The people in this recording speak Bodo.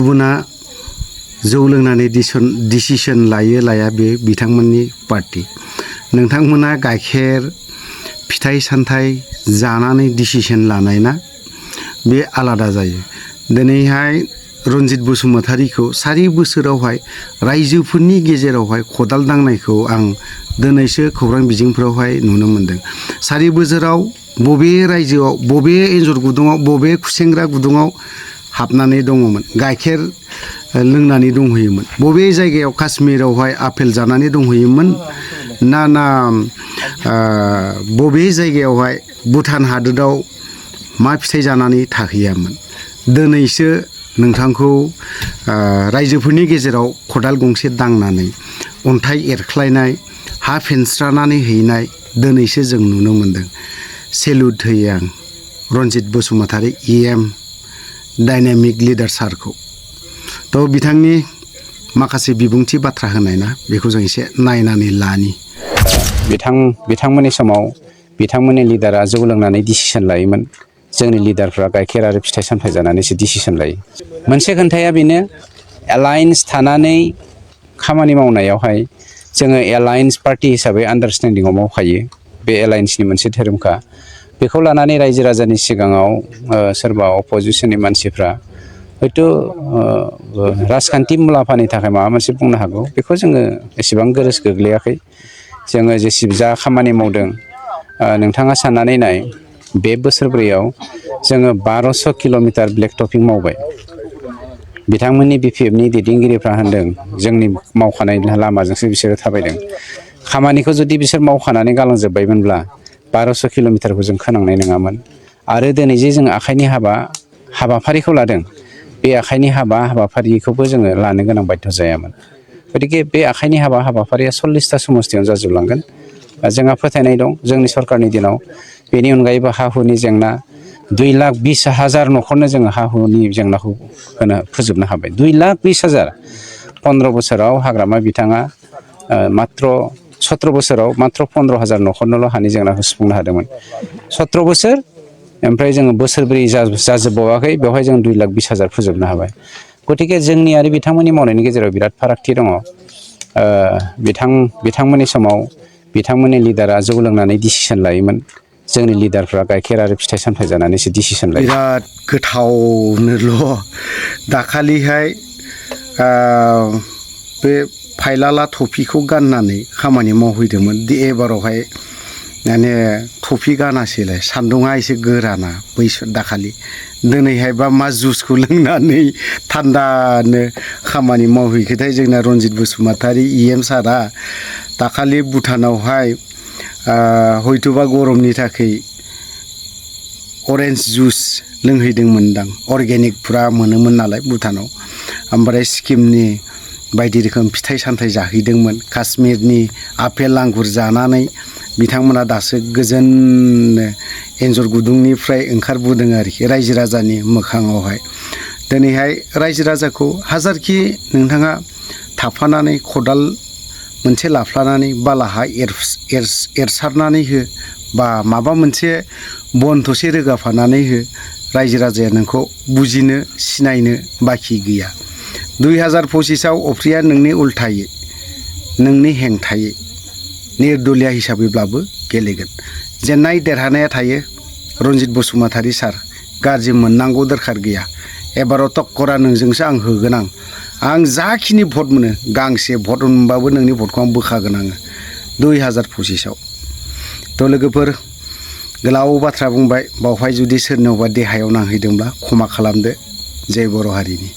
गुबुना जौ लोंनानै डिसिसन लायो लाया बे बिथांमोननि पार्टी। नोंथांमोना गाइखेर फिथाइ सामथाइ जानानै डिसिसन लानाय ना बे आलादा जायो। दिनैहाय रनजित बसुमतारीखौ 4 बोसोरावहाय रायजोफोरनि गेजेरावहाय खदाल दांनायखौ आं दिनैसो खौरां बिजोंफोरावहाय नुनो मोनदों। 4 बोसोराव बबे रायजोआव बबे एन्जर गुदुङाव बबे खुसेंग्रा गुदुङाव हाबनानै दङमोन, गाइखेर लोंनानै दंहैयोमोन, बबे जायगायाव काश्मीरावहाय आपेल जानानै दंहैयोमोन ना बबे जायगायावहाय भुटान हादोराव मा फिथाइ जानानै थाहैयामोन। दिनैसो नोंथांखौ रायजोफोरनि गेजेराव खदाल गंसे दांनानै अन्थाइ एरख्लायनाय हा फेनस्रानानै हैनाय दिनैसो जों नुनो मोनदों। सेलुट होयो आं Ranjit Basumatary EM dynamic leader सारखौ। थ' बिथांनि माखासे बिबुंथि बाथ्रा होनाय ना बेखौ जों एसे नायनानै लानि। बिथांमोननि समाव बिथांमोननि लिडारा जौ लोंनानै डिसिसन लायोमोन। जोंनि लिडारफ्रा गाइखेर आरो फिथाइ सामथाइ जानानैसो डिसिसन लायो। मोनसे खोन्थाया बेनो, एलायन्स थानानै खामानि मावनायावहाय जोङो एलायन्स पार्टी हिसाबै आन्डारस्टेन्डिंआव मावखायो। बे एलायन्सनि मोनसे धोरोमखा। बेखौ लानानै रायजो राजानि सिगाङाव सोरबा अपोजिसननि मानसिफ्रा हयथ' राजखान्थि मुलाम्फानि थाखाय माबा मोनसे बुंनो हागौ। बेखौ जोङो एसेबां गोरोस गोग्लैयाखै। जोङो जा खामानि मावदों, नोंथाङा साननानै नाय, बे बोसोरब्रैयाव जोङो 1200 किल'मिटार ब्लेक टपिं मावबाय। बिथांमोननि BPFनि दैदेनगिरिफ्रा होनदों जोंनि मावखानाय लामाजोंसो बिसोरो थाबायदों। खामानिखौ जुदि बिसोर मावखानानै गालांजोब्बायमोनब्ला 1200 किल'मिटारखौ जों खोनांनाय नङामोन। आरो दिनै जे जों आखाइनि हाबाफारिखौ लादों, बे आखाइनि हाबाफारिखौबो जोङो लानो गोनां बाध्य जायामोन। गतिके बे आखाइनि हाबाफारिया 40टा समस्तियाव जाजोबलांगोन। जोंहा फोथायनाय दं जोंनि सरकारनि दिनाव। बेनि अनगायैबो हा-हुनि जेंना, 2,20,000 न'खरनो जोङो हा-हुनि जेंनाखौ फोजोबनो हाबाय। 2,20,000 15 बोसोराव हाग्रामा बिथाङा मात्र 17 बोसोराव मात्र 15,000 न'खरनोल' हानि जेंनाखौ सुफुंनो हादोंमोन। 17 बोसोर ओमफ्राय जोङो बोसोरब्रै जाजोबबावाखै, बेवहाय जों 2,20,000 फोजोबनो हाबाय। गतिके जोंनि आरो बिथांमोननि मावनायनि गेजेराव बिराद फारागथि दङ। बिथांमोननि समाव बिथांमोननि लिडारा जौ लोंनानै डिसिसन लायोमोन। जोंनि लिडारफ्रा गाइखेर आरो फिथाइ सामथाइ जानानैसो डिसिसन लायो। बिराद गोथावनोल' दाखालिहाय बे फाइलाला टफिखौ गाननानै खामानि मावहैदोंमोन। एबारावहाय माने टफि गानासैलाय, सान्दुङा एसे गोराना दाखालि। दिनैहायबा मा जुसखौ लोंनानै थान्दानो खामानि मावहैखोथाय जोंना रनजित बसुमतारी EM सारा। दाखालि भुटानावहाय हयथ'बा गरमनि थाखाय अरेन्ज जुस लोंहैदोंमोनदां। अर्गेनिक फुरा मोनोमोन नालाय भुटानाव। ओमफ्राय सिक्किमनि बायदि रोखोम फिथाइ सामथाइ जाहैदोंमोन। काश्मीरनि आपेल आंगुर जानानै बिथांमोना दासो गोजोननो एन्जर गुदुंनिफ्राय ओंखारबोदों आरोखि रायजो राजानि मोखाङावहाय। दिनैहाय रायजो राजाखौ हाजारखि नोंथाङा थाफानानै खदाल मोनसे लाफ्लानानै बालाहा एरसारनानै हो, बा माबा मोनसे बन थसे रोगाफानानै हो, रायजो राजाया नोंखौ बुजिनो सिनायनो बाखि गैया। 2025आव अफ्रिया नोंनि उल्थायै, नोंनि हेंथायै निर्दलिया हिसाबैब्लाबो गेलेगोन। जेननाय देरहानाया थायो। रनजित बसुमतारी सार, गाज्रि मोननांगौ दरखार गैया। एबाराव टक्करा नोंजोंसो आं होगोन। आं जाखिनि भट मोनो, गांसे भट मोनबाबो नोंनि भटखौ आं बोखागोन आङो 2025आव। थ' लोगोफोर, गोलाव बाथ्रा बुंबाय, बावहाय जुदि सोरनावबा देहायाव नांहैदोंब्ला क्षमा खालामदो। जय बर' हारिनि।